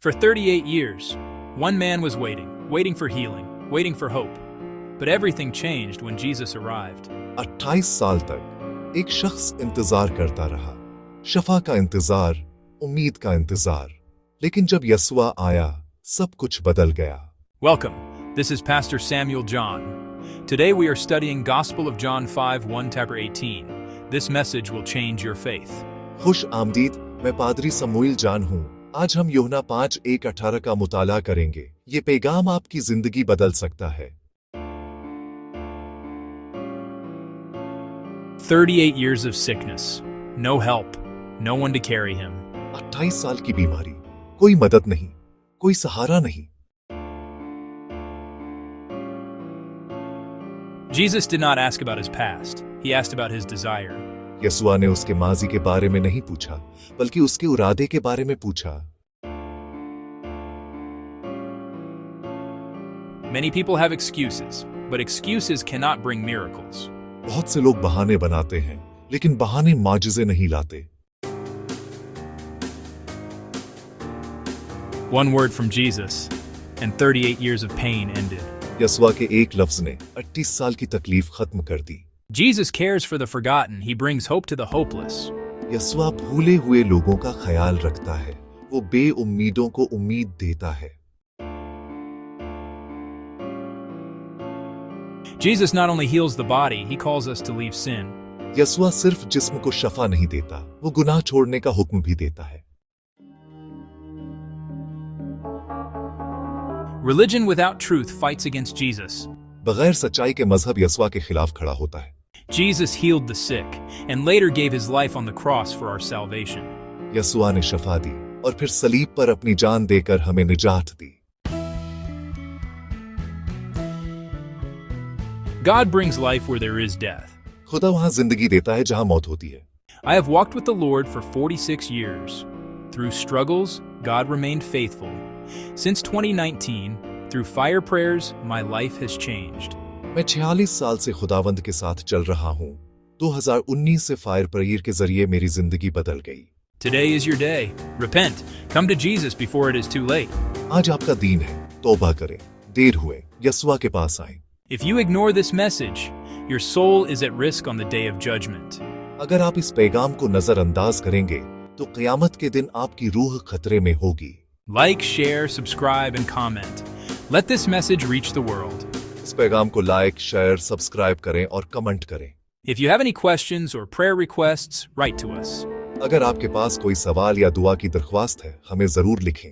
For 38 years, one man was waiting for healing, waiting for hope. But everything changed when Jesus arrived. 28 साल तक एक शख्स इंतजार करता रहा, शफा का इंतजार, उम्मीद का इंतजार। लेकिन जब यस्वा आया, सब कुछ बदल गया। Welcome. This is Pastor Samuel John. Today we are studying Gospel of John 5:1-18. This message will change your faith. खुश आमदीद, मैं पादरी समूएल जान हूँ। आज हम यूहन्ना 5:1-18 का मुताला करेंगे। ये पैगाम आपकी जिंदगी बदल सकता है। 38 years of sickness. No help. No one to carry him. 28 साल की बीमारी, कोई मदद नहीं, कोई सहारा नहीं। Jesus did not ask about his past. He asked about his desire. यस्वा ने उसके माजी के बारे में नहीं पूछा, बल्कि उसके इरादे के बारे में पूछा। Many people have excuses, but excuses cannot bring miracles. बहुत से लोग बहाने बनाते हैं, लेकिन बहाने माजिज़े नहीं लाते। One word from Jesus, and 38 years of pain ended. यस्वा के एक लफ्ज ने 38 साल की तकलीफ खत्म कर दी। Jesus cares for the forgotten. He brings hope to the hopeless. यस्वा भूले हुए लोगों का ख्याल रखता है, वो बेउम्मीदों को उम्मीद देता है। Jesus not only heals the body, he calls us to leave sin. यस्वा सिर्फ जिस्म को शफा नहीं देता, वो गुनाह छोड़ने का हुक्म भी देता है। Religion without truth fights against Jesus. बगैर सच्चाई के मजहब यस्वा के खिलाफ खड़ा होता है। Jesus healed the sick and later gave his life on the cross for our salvation. यस्वा ने शफा दी और फिर सलीब पर अपनी जान देकर हमें निजात दी। God brings life where there is death. खुदा वहां जिंदगी देता है जहां मौत होती है। I have walked with the Lord for 46 years. Through struggles, God remained faithful. Since 2019, through fire prayers, my life has changed. मैं 46 साल से खुदावंद के साथ चल रहा हूँ। 2019 से फायर प्रेयर के जरिए मेरी जिंदगी बदल गई। Today is your day. Repent. Come to Jesus before it is too late. आज आपका दिन है, तौबा करें, देर हुए, यस्वा के पास आएं। If you ignore this message, your soul is at risk on the day of judgment. अगर आप इस पैगाम को नजरअंदाज करेंगे, तो क़यामत के दिन आपकी रूह खतरे में होगी। Like, share, subscribe, and comment. Let this message reach the world. इस पैगाम को लाइक, शेयर, सब्सक्राइब करें और कमेंट करें। If you have any questions or prayer requests, write to us. अगर आपके पास कोई सवाल या दुआ की दरख्वास्त है, हमें जरूर लिखें।